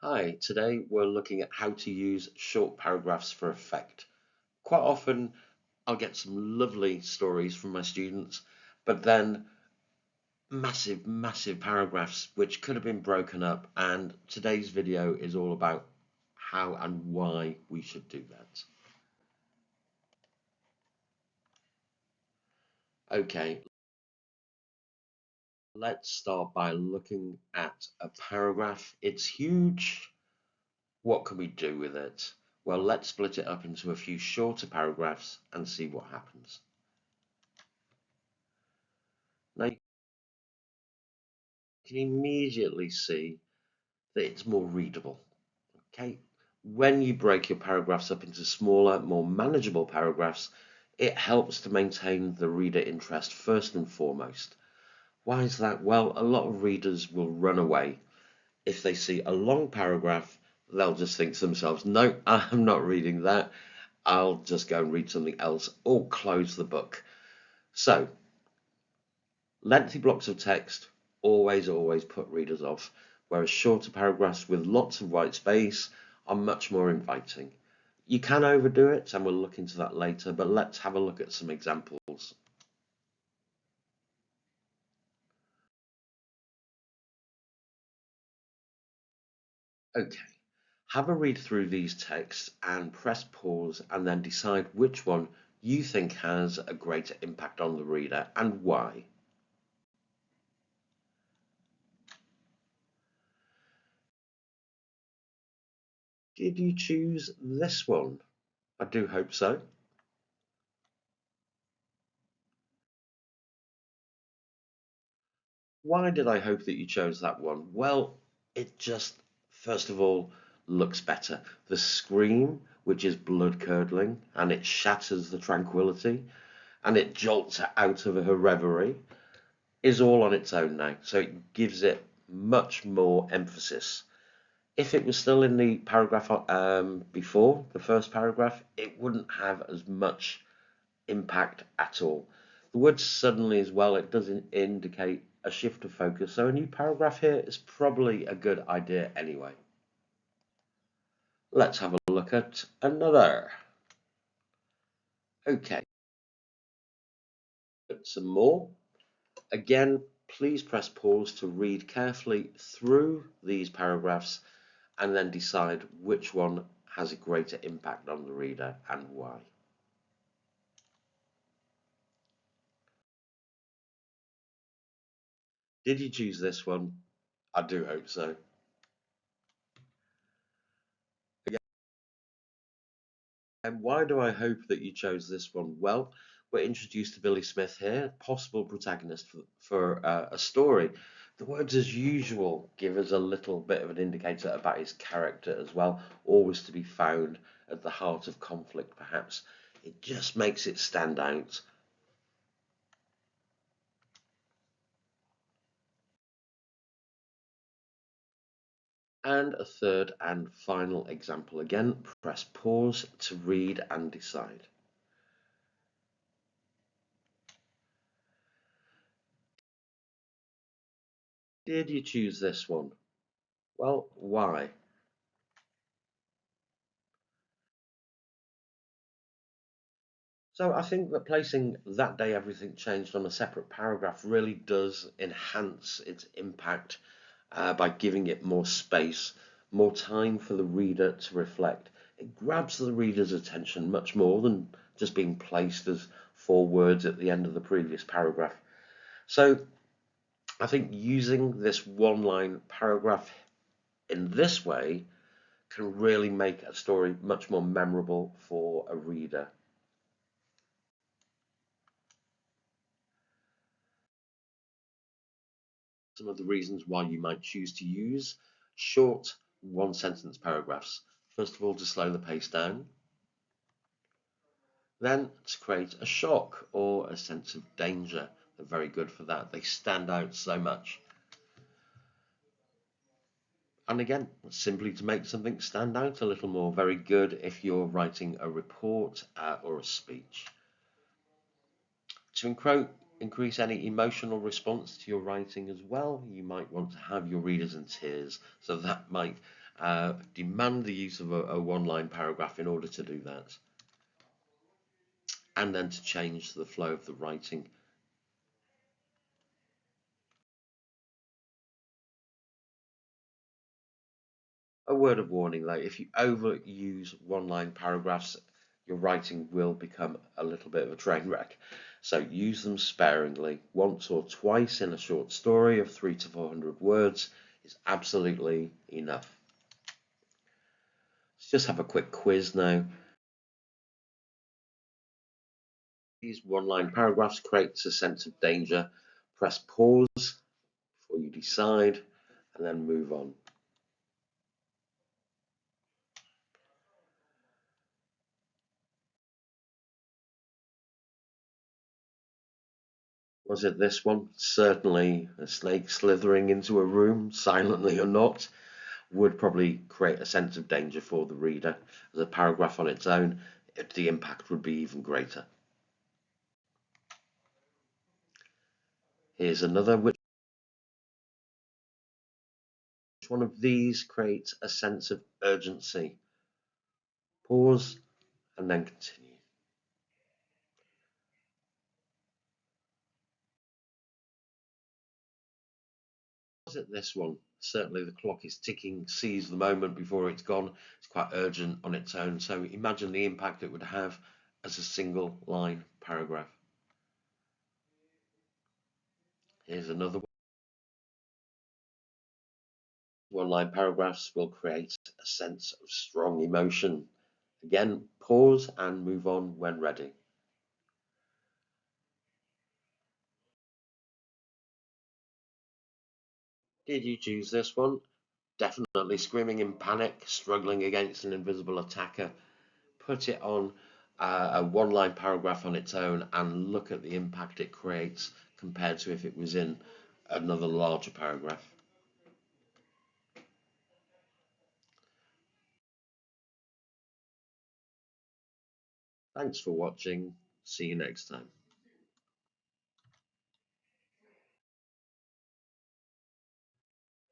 Hi, today we're looking at how to use short paragraphs for effect. Quite often I'll get some lovely stories from my students, but then massive paragraphs which could have been broken up, and today's video is all about how and why we should do that. Okay, let's start by looking at a paragraph. It's huge. What can we do with it? Well, let's split it up into a few shorter paragraphs and see what happens. Now, you can immediately see that it's more readable. Okay, when you break your paragraphs up into smaller, more manageable paragraphs, it helps to maintain the reader interest first and foremost. Why is that? Well, a lot of readers will run away. If they see a long paragraph, they'll just think to themselves, no, I'm not reading that. I'll just go and read something else or close the book. So, lengthy blocks of text always put readers off, whereas shorter paragraphs with lots of white space are much more inviting. You can overdo it, and we'll look into that later, but let's have a look at some examples. Okay, have a read through these texts and press pause and then decide which one you think has a greater impact on the reader and why. Did you choose this one? I do hope so. Why did I hope that you chose that one? Well, it just, first of all, looks better. The scream, which is blood curdling, and it shatters the tranquility, and it jolts her out of her reverie, is all on its own now. So it gives it much more emphasis. If it was still in the paragraph before, the first paragraph, it wouldn't have as much impact at all. The word suddenly as well, it doesn't indicate a shift of focus. So a new paragraph here is probably a good idea anyway. Let's have a look at another. Okay, some more. Again, please press pause to read carefully through these paragraphs and then decide which one has a greater impact on the reader and why. Did you choose this one? I do hope so. And why do I hope that you chose this one? Well, we're introduced to Billy Smith here, possible protagonist for a story. The words, as usual, give us a little bit of an indicator about his character as well, always to be found at the heart of conflict, perhaps. It just makes it stand out. And a third and final example again, press pause to read and decide. Did you choose this one? Well, why? So I think that placing that day everything changed on a separate paragraph really does enhance its impact by giving it more space, more time for the reader to reflect. It grabs the reader's attention much more than just being placed as four words at the end of the previous paragraph. So I think using this one line paragraph in this way can really make a story much more memorable for a reader. Some of the reasons why you might choose to use short one sentence paragraphs. First of all, to slow the pace down, then to create a shock or a sense of danger. They're very good for that. They stand out so much. And again, simply to make something stand out a little more. Very good if you're writing a report or a speech. To increase any emotional response to your writing as well, you might want to have your readers in tears. So that might Demand the use of a one-line paragraph in order to do that, and then to change the flow of the writing. A word of warning though, if you overuse one-line paragraphs, your writing will become a little bit of a train wreck. So use them sparingly. Once or twice in a short story of 300 to 400 words is absolutely enough. Let's just have a quick quiz now. These one-line paragraphs creates a sense of danger. Press pause before you decide, and then move on. Was it this one? Certainly a snake slithering into a room, silently or not, would probably create a sense of danger for the reader. As a paragraph on its own, the impact would be even greater. Here's another. Which one of these creates a sense of urgency? Pause and then continue. Was it this one? Certainly the clock is ticking, seize the moment before it's gone. It's quite urgent on its own. So imagine the impact it would have as a single line paragraph. Here's another one. One-line paragraphs will create a sense of strong emotion. Again, pause and move on when ready. Did you choose this one? Definitely screaming in panic, struggling against an invisible attacker. Put it on a one-line paragraph on its own and look at the impact it creates compared to if it was in another larger paragraph. Thanks for watching. See you next time.